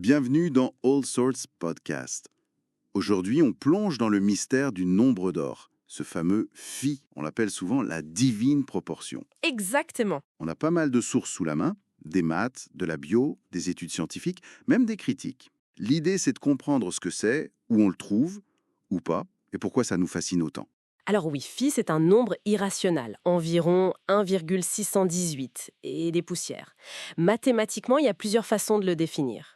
Bienvenue dans All Sorts Podcast. Aujourd'hui, on plonge dans le mystère du nombre d'or, ce fameux phi. On l'appelle souvent la divine proportion. Exactement. On a pas mal de sources sous la main, des maths, de la bio, des études scientifiques, même des critiques. L'idée, c'est de comprendre ce que c'est, où on le trouve, ou pas, et pourquoi ça nous fascine autant. Alors oui, phi, c'est un nombre irrationnel, environ 1,618 et des poussières. Mathématiquement, il y a plusieurs façons de le définir.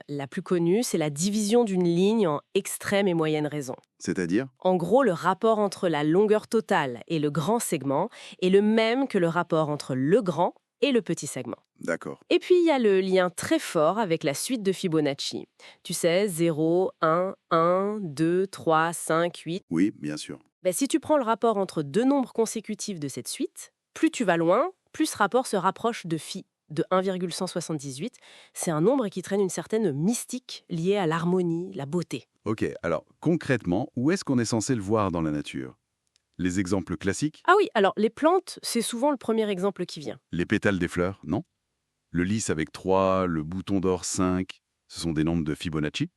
La plus connue, c'est la division d'une ligne en extrême et moyenne raison. C'est-à-dire, En gros, le rapport entre la longueur totale et le grand segment est le même que le rapport entre le grand et le petit segment. d'accord. Et puis, il y a le lien très fort avec la suite de Fibonacci. Tu sais, 0, 1, 2, 3, 5, 8. Oui, bien sûr. Si tu prends le rapport entre deux nombres consécutifs de cette suite, plus tu vas loin, plus ce rapport se rapproche de phi, de 1,178. C'est un nombre qui traîne une certaine mystique liée à l'harmonie, la beauté. Ok, alors concrètement, où est-ce qu'on est censé le voir dans la nature? Les exemples classiques? Ah oui, alors les plantes, c'est souvent le premier exemple qui vient. Les pétales des fleurs, non? Le lys avec 3, le bouton d'or 5, ce sont des nombres de Fibonacci?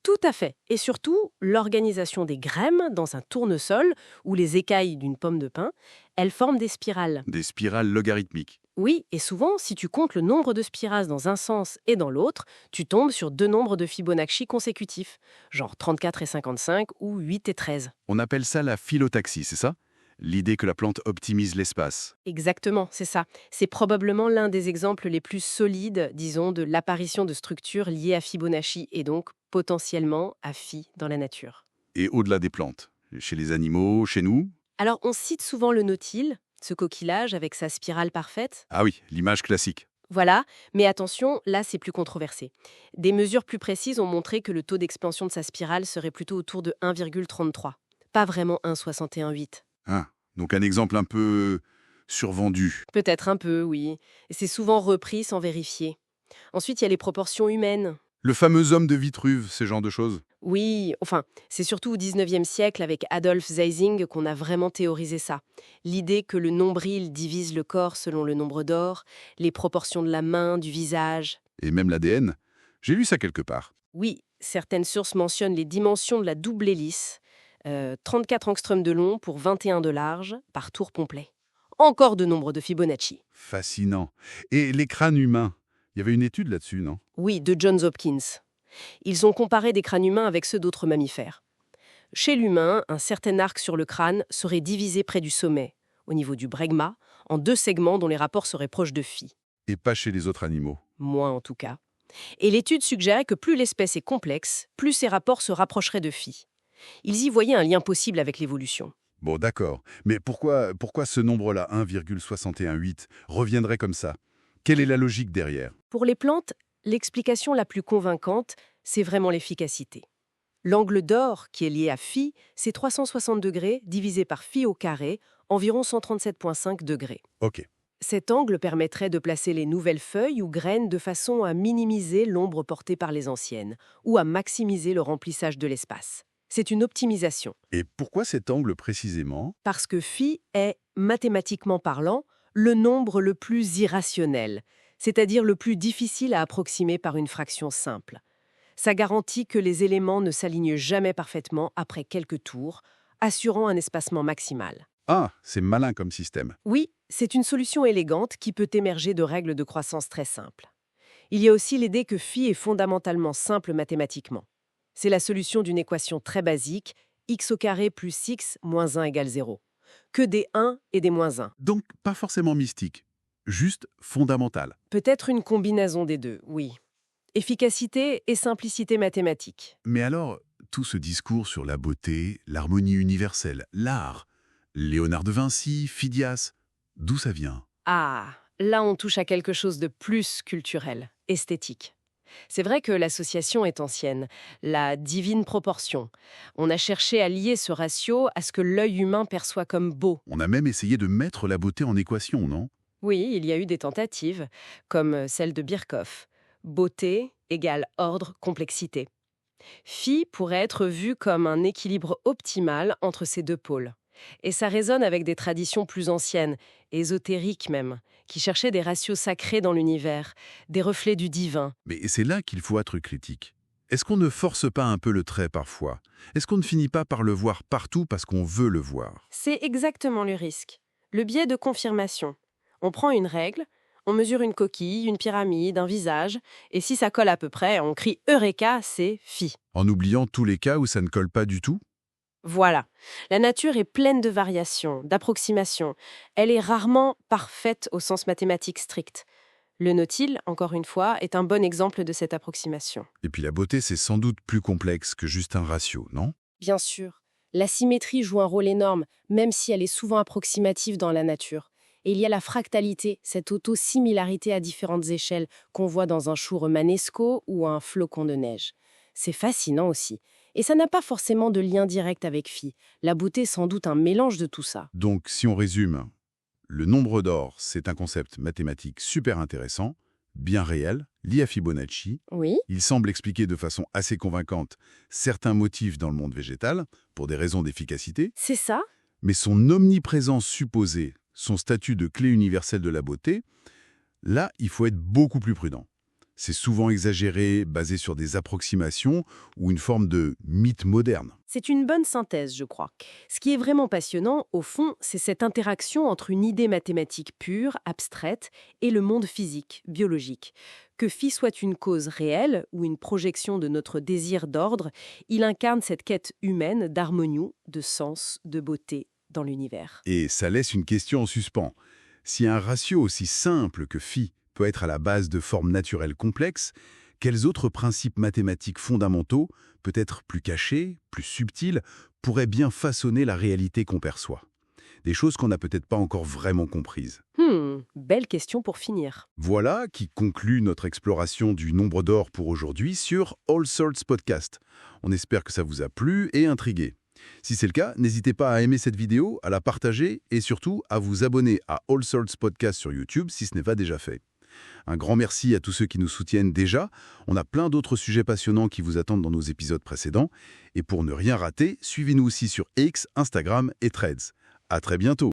Tout à fait. Et surtout, l'organisation des graines dans un tournesol ou les écailles d'une pomme de pin, elles forment des spirales. Des spirales logarithmiques. Oui, et souvent, si tu comptes le nombre de spirales dans un sens et dans l'autre, tu tombes sur deux nombres de Fibonacci consécutifs, genre 34 et 55 ou 8 et 13. On appelle ça la phyllotaxie, c'est ça? L'idée que la plante optimise l'espace. Exactement, c'est ça. C'est probablement l'un des exemples les plus solides, disons, de l'apparition de structures liées à Fibonacci et donc potentiellement à phi dans la nature. Et au-delà des plantes, chez les animaux, chez nous? Alors, on cite souvent le nautile, ce coquillage avec sa spirale parfaite. Ah oui, l'image classique. Voilà, mais attention, là c'est plus controversé. Des mesures plus précises ont montré que le taux d'expansion de sa spirale serait plutôt autour de 1,33, pas vraiment 1,618. Ah, donc un exemple un peu survendu. Peut-être un peu, oui. Et c'est souvent repris sans vérifier. Ensuite, il y a les proportions humaines. Le fameux homme de Vitruve, ce genre de choses. Oui, enfin, c'est surtout au 19e siècle avec Adolf Zeising qu'on a vraiment théorisé ça. L'idée que le nombril divise le corps selon le nombre d'or, les proportions de la main, du visage. Et même l'ADN. J'ai lu ça quelque part. Oui, certaines sources mentionnent les dimensions de la double hélice, 34 angstroms de long pour 21 de large, par tour complet. Encore de nombre de Fibonacci. Fascinant. Et les crânes humains? Il y avait une étude là-dessus, non? Oui, de Johns Hopkins. Ils ont comparé des crânes humains avec ceux d'autres mammifères. Chez l'humain, un certain arc sur le crâne serait divisé près du sommet, au niveau du bregma, en deux segments dont les rapports seraient proches de phi. Et pas chez les autres animaux. Moins en tout cas. Et l'étude suggérait que plus l'espèce est complexe, plus ces rapports se rapprocheraient de phi. Ils y voyaient un lien possible avec l'évolution. Bon, d'accord. Mais pourquoi ce nombre-là, 1,618, reviendrait comme ça? Quelle est la logique derrière? Pour les plantes, l'explication la plus convaincante, c'est vraiment l'efficacité. L'angle d'or, qui est lié à phi, c'est 360 degrés divisé par phi au carré, environ 137,5 degrés. Ok. Cet angle permettrait de placer les nouvelles feuilles ou graines de façon à minimiser l'ombre portée par les anciennes, ou à maximiser le remplissage de l'espace. C'est une optimisation, Et pourquoi cet angle précisément? parce que phi est, mathématiquement parlant, le nombre le plus irrationnel, c'est-à-dire le plus difficile à approximer par une fraction simple. Ça garantit que les éléments ne s'alignent jamais parfaitement après quelques tours, assurant un espacement maximal. Ah, c'est malin comme système. Oui, c'est une solution élégante qui peut émerger de règles de croissance très simples. Il y a aussi l'idée que phi est fondamentalement simple mathématiquement. C'est la solution d'une équation très basique, x au carré plus x moins 1 égale 0. Que des 1 et des moins 1. Donc, pas forcément mystique, juste fondamental. Peut-être une combinaison des deux, oui. Efficacité et simplicité mathématique. Mais alors, tout ce discours sur la beauté, l'harmonie universelle, l'art, Léonard de Vinci, Phidias, d'où ça vient? Ah, là on touche à quelque chose de plus culturel, esthétique. C'est vrai que l'association est ancienne, la divine proportion. On a cherché à lier ce ratio à ce que l'œil humain perçoit comme beau. On a même essayé de mettre la beauté en équation, non? Oui, il y a eu des tentatives, comme celle de Birkhoff. Beauté égale ordre, complexité. Phi pourrait être vu comme un équilibre optimal entre ces deux pôles. Et ça résonne avec des traditions plus anciennes, ésotériques même, qui cherchaient des ratios sacrés dans l'univers, des reflets du divin. Mais c'est là qu'il faut être critique. Est-ce qu'on ne force pas un peu le trait parfois? Est-ce qu'on ne finit pas par le voir partout parce qu'on veut le voir? C'est exactement le risque. Le biais de confirmation. On prend une règle, on mesure une coquille, une pyramide, un visage, et si ça colle à peu près, on crie « Eureka », c'est « Phi ». En oubliant tous les cas où ça ne colle pas du tout? Voilà. La nature est pleine de variations, d'approximations. Elle est rarement parfaite au sens mathématique strict. Le nautile, encore une fois, est un bon exemple de cette approximation. Et puis la beauté, c'est sans doute plus complexe que juste un ratio, non? Bien sûr, la symétrie joue un rôle énorme, même si elle est souvent approximative dans la nature. Et il y a la fractalité, cette auto-similarité à différentes échelles qu'on voit dans un chou romanesco ou un flocon de neige. C'est fascinant aussi. Et ça n'a pas forcément de lien direct avec Phi. La beauté est sans doute un mélange de tout ça. Donc, si on résume, le nombre d'or, c'est un concept mathématique super intéressant, bien réel, lié à Fibonacci. Oui, Il semble expliquer de façon assez convaincante certains motifs dans le monde végétal, pour des raisons d'efficacité, c'est ça. mais son omniprésence supposée, son statut de clé universelle de la beauté, là, il faut être beaucoup plus prudent. C'est souvent exagéré, basé sur des approximations ou une forme de mythe moderne. C'est une bonne synthèse, je crois. Ce qui est vraiment passionnant, au fond, c'est cette interaction entre une idée mathématique pure, abstraite, et le monde physique, biologique. Que Phi soit une cause réelle ou une projection de notre désir d'ordre, il incarne cette quête humaine d'harmonie, de sens, de beauté dans l'univers. Et ça laisse une question en suspens. Si un ratio aussi simple que phi peut être à la base de formes naturelles complexes, quels autres principes mathématiques fondamentaux, peut-être plus cachés, plus subtils, pourraient bien façonner la réalité qu'on perçoit? Des choses qu'on n'a peut-être pas encore vraiment comprises. Belle question pour finir. Voilà qui conclut notre exploration du nombre d'or pour aujourd'hui sur All Sorts Podcast. On espère que ça vous a plu et intrigué. Si c'est le cas, n'hésitez pas à aimer cette vidéo, à la partager et surtout à vous abonner à All Sorts Podcast sur YouTube si ce n'est pas déjà fait. Un grand merci à tous ceux qui nous soutiennent déjà. On a plein d'autres sujets passionnants qui vous attendent dans nos épisodes précédents. Et pour ne rien rater, suivez-nous aussi sur X, Instagram et Threads. À très bientôt.